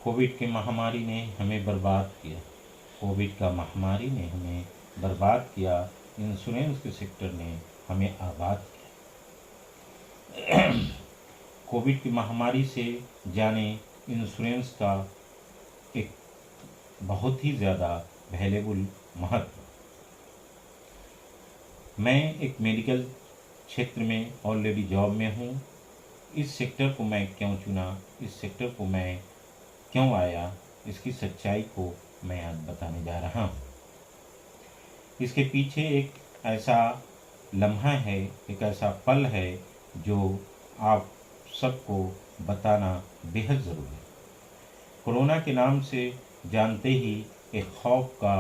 Covid की महामारी ने हमें बर्बाद किया। कोविड का महामारी ने हमें बर्बाद किया। इंश्योरेंस के सेक्टर ने हमें आबाद किया। कोविड की महामारी से जाने इंश्योरेंस का एक बहुत ही ज़्यादा वैल्यूबल महत्व। मैं एक मेडिकल क्षेत्र में ऑलरेडी जॉब में हूँ। इस सेक्टर को मैं क्यों चुना, इस सेक्टर को मैं क्यों आया, इसकी सच्चाई को मैं आज बताने जा रहा हूँ। इसके पीछे एक ऐसा लम्हा है, एक ऐसा पल है जो आप सबको बताना बेहद ज़रूरी है। कोरोना के नाम से जानते ही एक खौफ का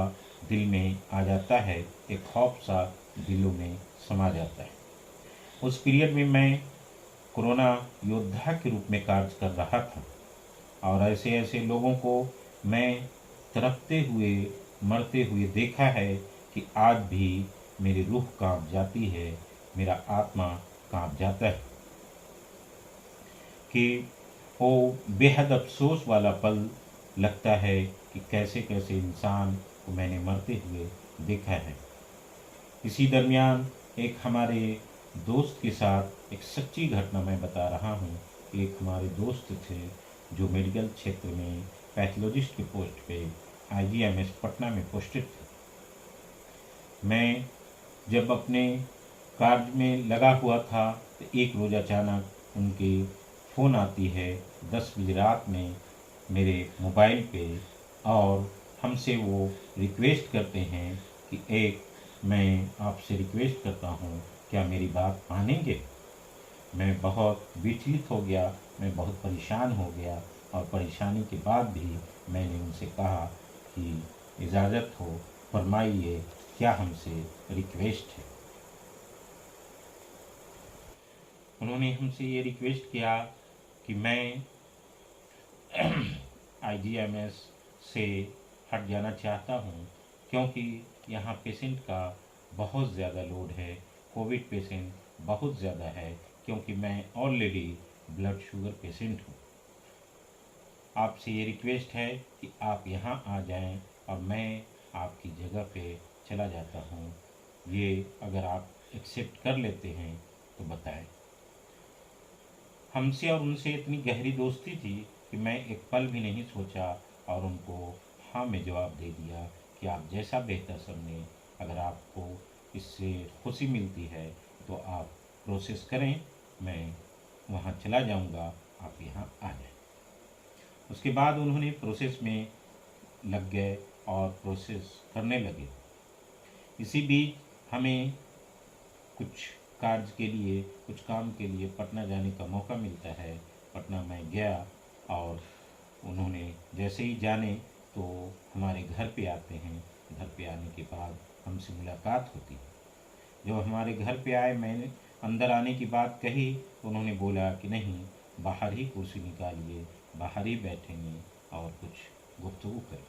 दिल में आ जाता है, एक खौफ सा दिलों में समा जाता है। उस पीरियड में मैं कोरोना योद्धा के रूप में कार्य कर रहा था और ऐसे ऐसे लोगों को मैं तड़पते हुए, मरते हुए देखा है कि आज भी मेरी रूह कांप जाती है, मेरा आत्मा कांप जाता है कि वो बेहद अफसोस वाला पल लगता है कि कैसे कैसे इंसान को मैंने मरते हुए देखा है। इसी दरमियान एक हमारे दोस्त के साथ एक सच्ची घटना मैं बता रहा हूँ। एक हमारे दोस्त थे जो मेडिकल क्षेत्र में पैथोलॉजिस्ट के पोस्ट पे IGMS पटना में पोस्टेड थे। मैं जब अपने कार्य में लगा हुआ था तो एक रोज़ अचानक उनके फ़ोन आती है 10 बजे रात में मेरे मोबाइल पे और हमसे वो रिक्वेस्ट करते हैं कि एक मैं आपसे रिक्वेस्ट करता हूँ, क्या मेरी बात मानेंगे। मैं बहुत विचलित हो गया, मैं बहुत परेशान हो गया और परेशानी के बाद भी मैंने उनसे कहा कि इजाज़त हो, फरमाइए क्या हमसे रिक्वेस्ट है। उन्होंने हमसे ये रिक्वेस्ट किया कि मैं IGMS से हट जाना चाहता हूँ क्योंकि यहाँ पेशेंट का बहुत ज़्यादा लोड है, कोविड पेशेंट बहुत ज़्यादा है, क्योंकि मैं ऑलरेडी ब्लड शुगर पेशेंट हूँ। आपसे ये रिक्वेस्ट है कि आप यहाँ आ जाएं और मैं आपकी जगह पे चला जाता हूँ। ये अगर आप एक्सेप्ट कर लेते हैं तो बताएं। हमसे और उनसे इतनी गहरी दोस्ती थी कि मैं एक पल भी नहीं सोचा और उनको हाँ में जवाब दे दिया कि आप जैसा बेहतर समझें, अगर आपको इससे खुशी मिलती है तो आप प्रोसेस करें, मैं वहाँ चला जाऊँगा, आप यहाँ आ जाएं। उसके बाद उन्होंने प्रोसेस में लग गए और प्रोसेस करने लगे। इसी बीच हमें कुछ कार्य के लिए, कुछ काम के लिए पटना जाने का मौका मिलता है। पटना मैं गया और उन्होंने जैसे ही जाने तो हमारे घर पे आते हैं। घर पे आने के बाद हमसे मुलाकात होती है। जब हमारे घर पे आए, मैंने अंदर आने की बात कही तो उन्होंने बोला कि नहीं, बाहर ही कुर्सी निकालिए, बाहर ही बैठेंगे और कुछ गुफ्तगू करें।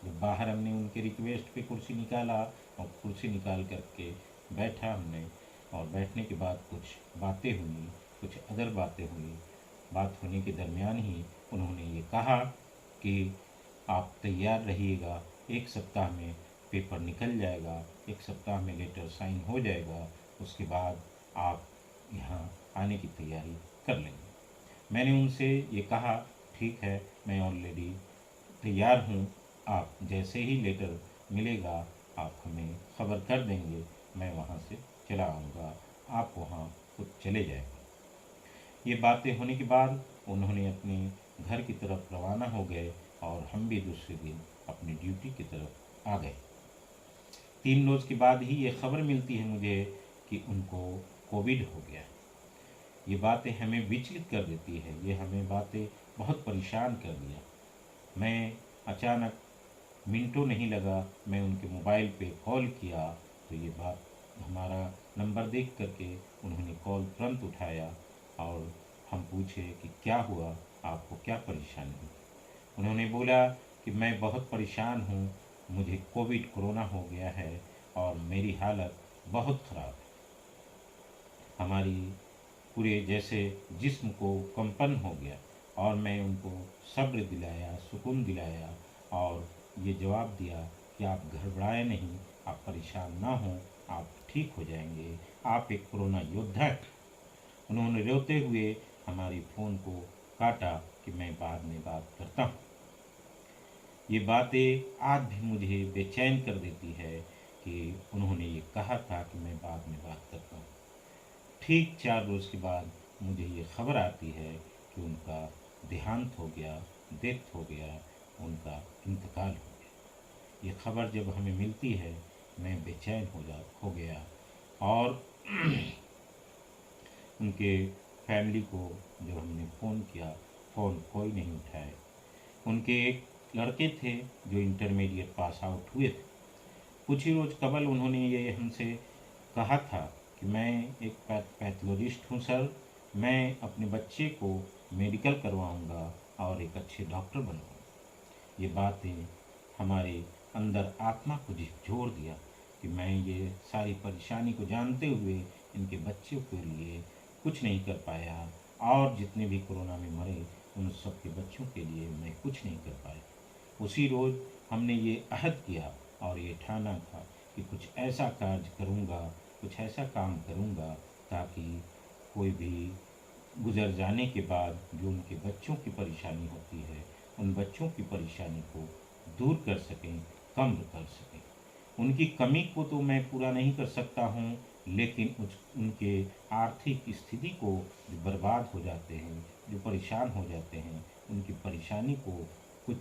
जब बाहर हमने उनके रिक्वेस्ट पे कुर्सी निकाला और कुर्सी निकाल करके बैठा हमने, और बैठने के बाद कुछ बातें हुई, कुछ अदर बातें हुई। बात होने के दरमियान ही उन्होंने ये कहा कि आप तैयार रहिएगा, 1 सप्ताह में पेपर निकल जाएगा, 1 सप्ताह में लेटर साइन हो जाएगा, उसके बाद आप यहाँ आने की तैयारी कर लेंगे। मैंने उनसे ये कहा ठीक है, मैं ऑलरेडी तैयार हूँ, आप जैसे ही लेटर मिलेगा आप हमें ख़बर कर देंगे, मैं वहाँ से चला आऊँगा, आप वहाँ खुद चले जाएंगे। ये बातें होने के बाद उन्होंने अपने घर की तरफ रवाना हो गए और हम भी दूसरे दिन अपनी ड्यूटी की तरफ आ गए। 3 रोज़ के बाद ही ये खबर मिलती है मुझे कि उनको कोविड हो गया। ये बातें हमें विचलित कर देती है, ये हमें बातें बहुत परेशान कर दिया। मैं अचानक, मिनटों नहीं लगा, मैं उनके मोबाइल पे कॉल किया तो ये बात, हमारा नंबर देख करके उन्होंने कॉल तुरंत उठाया और हम पूछे कि क्या हुआ, आपको क्या परेशानी है। उन्होंने बोला कि मैं बहुत परेशान हूँ, मुझे कोरोना हो गया है और मेरी हालत बहुत ख़राब है। हमारी पूरे जैसे जिस्म को कंपन हो गया और मैं उनको सब्र दिलाया, सुकून दिलाया और ये जवाब दिया कि आप घबराएं नहीं, आप परेशान ना हों, आप ठीक हो जाएंगे, आप एक कोरोना योद्धा हैं। उन्होंने रोते हुए हमारी फ़ोन को काटा कि मैं बाद में बात करता हूँ। ये बातें आज भी मुझे बेचैन कर देती है कि उन्होंने ये कहा था कि मैं बाद में बात करता हूँ। ठीक 4 रोज़ के बाद मुझे ये खबर आती है कि उनका देहांत हो गया, डेथ हो गया, उनका इंतकाल हो गया। ये खबर जब हमें मिलती है, मैं बेचैन हो गया और उनके फैमिली को जब हमने फ़ोन किया, फ़ोन कोई नहीं उठाए। उनके एक लड़के थे जो इंटरमीडिएट पास आउट हुए थे। कुछ ही रोज़ कबल उन्होंने ये हमसे कहा था कि मैं एक पैथोलॉजिस्ट हूँ सर, मैं अपने बच्चे को मेडिकल करवाऊँगा और एक अच्छे डॉक्टर बनूँगा। ये बातें हमारे अंदर आत्मा को झकझोर दिया कि मैं ये सारी परेशानी को जानते हुए इनके बच्चों के लिए कुछ नहीं कर पाया और जितने भी कोरोना में मरे उन सब के बच्चों के लिए मैं कुछ नहीं कर पाया। उसी रोज़ हमने ये अहद किया और ये ठाना था कि कुछ ऐसा कार्य करूँगा, कुछ ऐसा काम करूँगा ताकि कोई भी गुजर जाने के बाद जो उनके बच्चों की परेशानी होती है, उन बच्चों की परेशानी को दूर कर सकें, कम कर सकें। उनकी कमी को तो मैं पूरा नहीं कर सकता हूँ, लेकिन उनके आर्थिक स्थिति को जो बर्बाद हो जाते हैं, जो परेशान हो जाते हैं, उनकी परेशानी को कुछ